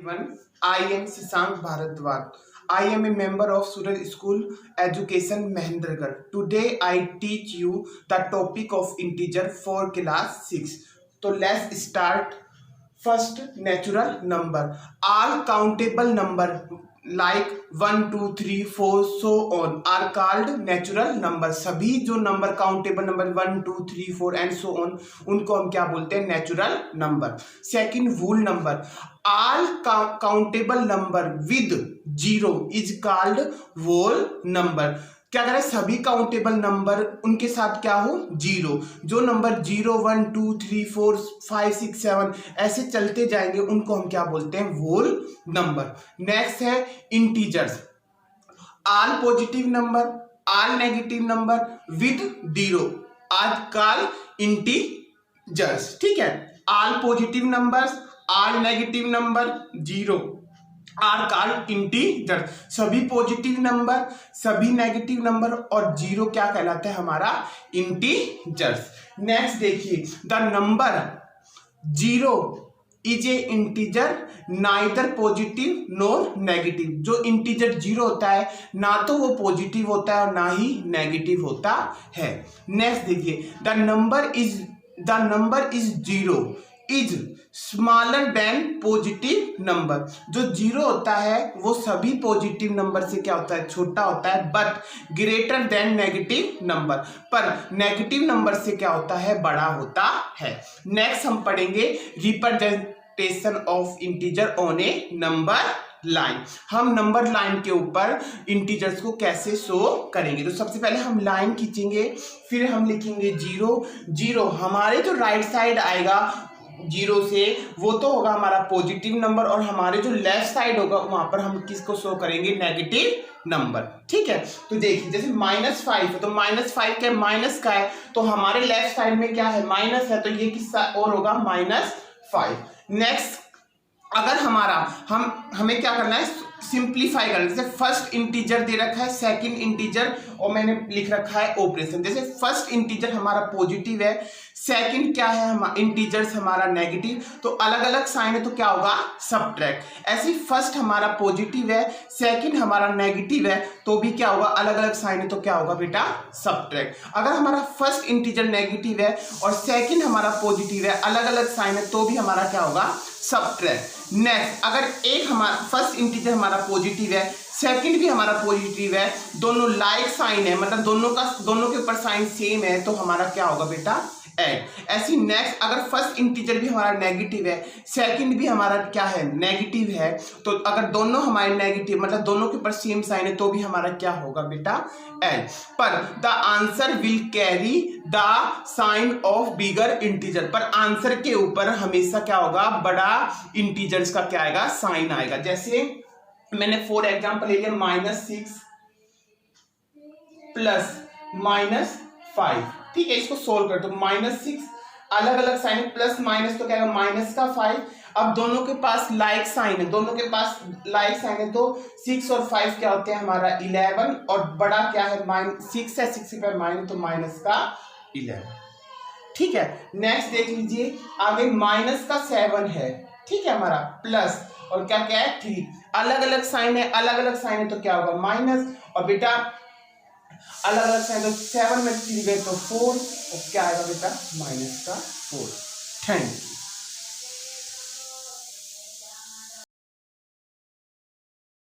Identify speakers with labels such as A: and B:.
A: Everyone, I am Sasank Bharadwaj. I am a member of SURAJ School Education Mahendragarh. Today I teach you the topic of integer for class 6. So let's start. First, natural number. All countable number like 1, 2, 3, 4 so on are called natural number. सभी जो number countable number 1, 2, 3, 4 and so on उनको हम क्या बोलते हैं? Natural number. Second, wool number. All countable number with zero is called whole number. क्या करें? सभी काउंटेबल नंबर उनके साथ क्या हो? जीरो. जो नंबर 0, 1, 2, 3, 4, 5, 6, 7 ऐसे चलते जाएंगे उनको हम क्या बोलते हैं? Whole number. नेक्स्ट है integers. All positive number, all negative number with zero are called integers. ठीक है. All positive numbers, all negative number, zero are called integers. सभी पॉजिटिव नंबर, सभी नेगेटिव नंबर और जीरो क्या कहलाता है? हमारा इंटीजर्स. नेक्स्ट देखिए, the number zero is a integer neither positive nor negative. जो इंटीजर जीरो होता है ना तो वो पॉजिटिव होता है और ना ही नेगेटिव होता है. नेक्स्ट देखिए, the number is zero is smaller than positive number. जो जीरो होता है वो सभी पॉजिटिव नंबर से क्या होता है? छोटा होता है. But greater than negative number, पर नेगेटिव नंबर से क्या होता है? बड़ा होता है. नेक्स्ट हम पढ़ेंगे representation of integer on A number line. हम नंबर लाइन के ऊपर इंटीजर्स को कैसे शो करेंगे? तो सबसे पहले हम लाइन खींचेंगे, फिर हम लिखेंगे जीरो. जीरो हमारे जो राइट साइड आएगा जीरो से वो तो होगा हमारा पॉजिटिव नंबर, और हमारे जो लेफ्ट साइड होगा वहां पर हम किसको शो करेंगे? Negative number. ठीक है. तो देखिए, जैसे -5 है तो -5 क्या? माइनस का है तो हमारे लेफ्ट साइड में क्या है? माइनस है तो ये किसका और होगा? -5. नेक्स्ट, अगर हमें क्या करना है? सिंप्लीफाई करना. जैसे फर्स्ट इंटीजर दे रखा है, सेकंड इंटीजर और मैंने लिख रखा है ऑपरेशन. जैसे फर्स्ट इंटीजर हमारा पॉजिटिव है, सेकंड क्या है? इंटीजर्स हमारा नेगेटिव, तो अलग अलग साइन है तो क्या होगा? सब्ट्रैक्ट. ऐसे फर्स्ट हमारा पॉजिटिव है, सेकंड हमारा नेगेटिव है तो भी क्या होगा? अलग अलग साइन है तो क्या होगा बेटा? सब्ट्रैक्ट. अगर हमारा फर्स्ट इंटीजर नेगेटिव है और सेकंड हमारा पॉजिटिव है, अलग अलग साइन है तो भी हमारा क्या होगा? सब्ट्रैक्ट. नेक्स्ट, अगर एक हमारा फर्स्ट इंटीजर हमारा पॉजिटिव है, सेकंड भी हमारा पॉजिटिव है, दोनों लाइक साइन है, मतलब दोनों के ऊपर साइन सेम है तो हमारा क्या होगा बेटा? ऐड. ऐसी नेक्स्ट, अगर फर्स्ट इंटीजर भी हमारा नेगेटिव है, सेकंड भी हमारा क्या है? नेगेटिव है, तो अगर दोनों हमारे नेगेटिव मतलब दोनों के ऊपर सेम साइन है तो भी हमारा क्या होगा बेटा? ऐड. पर the answer will carry the sign of bigger integer. पर आंसर के ऊपर हमेशा क्या होगा? बड़ा इंटीजर्स का क्या आएगा? साइन आएगा. जैसे मैंने फॉर एग्जाम्पल ले लिया -6 प्लस -5. ठीक है, इसको सोल्व कर दो. -6 अलग अलग साइन, प्लस माइनस तो क्या है? -5. अब दोनों के पास लाइक साइन है, तो 6 और 5 क्या होते हैं? हमारा 11, और बड़ा क्या है? -6 है, 6 पे माइनस तो -11. ठीक है. नेक्स्ट देख लीजिए, आगे -7 है. ठीक है, हमारा प्लस और क्या क्या है? 3. अलग अलग साइन है तो क्या होगा? माइनस, और बेटा अलग अलग साइन तो 7 में 3 गए तो 4, और क्या आएगा बेटा? -4. Thank you.